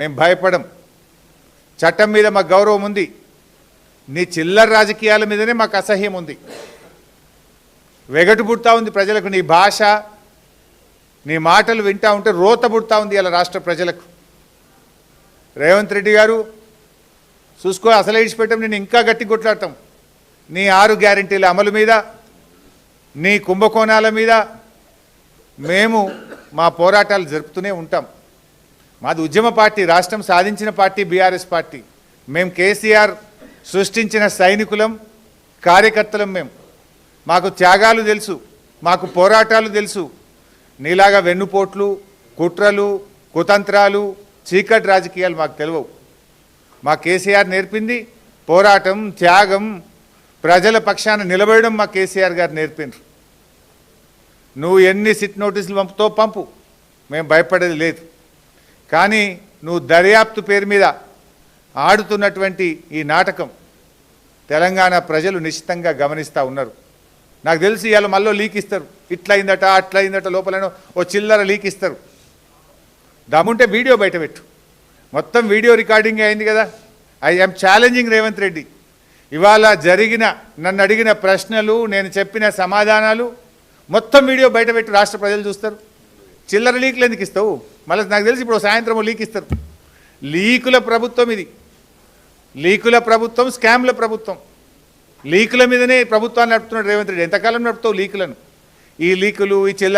మేము భయపడం. చట్టం మీద మాకు గౌరవం ఉంది. నీ చిల్లర రాజకీయాల మీదనే మాకు అసహ్యం ఉంది. వెగటు పుడతా ఉంది ప్రజలకు. నీ భాష, నీ మాటలు వింటా ఉంటే రోత పుడతా ఉంది ఇలా రాష్ట్ర ప్రజలకు. రేవంత్ రెడ్డి గారు చూసుకో, అసలు ఇడిచిపెట్టాం, నేను ఇంకా గట్టి కొట్లాడతాం. నీ 6 గ్యారెంటీల అమలు మీద, నీ కుంభకోణాల మీద మేము మా పోరాటాలు జరుపుతూనే ఉంటాం. మాది ఉద్యమ పార్టీ, రాష్ట్రం సాధించిన పార్టీ బీఆర్ఎస్ పార్టీ. మేము కేసీఆర్ సృష్టించిన సైనికులం, కార్యకర్తలం. మాకు త్యాగాలు తెలుసు, మాకు పోరాటాలు తెలుసు. నీలాగా వెన్నుపోట్లు, కుట్రలు, కుతంత్రాలు, చీకటి రాజకీయాలు మాకు తెలియవు. మా కేసీఆర్ నేర్పింది పోరాటం, త్యాగం, ప్రజల పక్షాన నిలబడడం మా కేసీఆర్ గారు నేర్పినారు. నువ్వు ఎన్ని సిట్ నోటీసులు పంపుతో పంపు, మేము భయపడేది లేదు. కానీ నువ్వు దర్యాప్తు పేరు మీద ఆడుతున్నటువంటి ఈ నాటకం తెలంగాణ ప్రజలు నిశ్చితంగా గమనిస్తూ ఉన్నారు. నాకు తెలిసి ఇవాళ మళ్ళీ లీక్ ఇస్తారు, ఇట్లయిందట అట్లయిందట, లోపల ఓ చిల్లర లీక్ ఇస్తారు. దమ్ముంటే వీడియో బయటపెట్టు. మొత్తం వీడియో రికార్డింగ్ అయింది కదా. I am challenging Revanth Reddy. ఇవాళ జరిగిన, నన్ను అడిగిన ప్రశ్నలు, నేను చెప్పిన సమాధానాలు మొత్తం వీడియో బయటపెట్టి రాష్ట్ర ప్రజలు చూస్తారు. చిల్లర లీకులు ఎందుకు ఇస్తావు? మళ్ళీ నాకు తెలిసి ఇప్పుడు సాయంత్రం లీక్ ఇస్తారు. లీకుల ప్రభుత్వం ఇది. లీకుల ప్రభుత్వం, స్కామ్ల ప్రభుత్వం. లీకుల మీదనే ప్రభుత్వాన్ని నడుపుతున్నాడు రేవంత్ రెడ్డి. ఎంతకాలం నడుపుతావు లీకులను? ఈ లీకులు, ఈ చిల్లర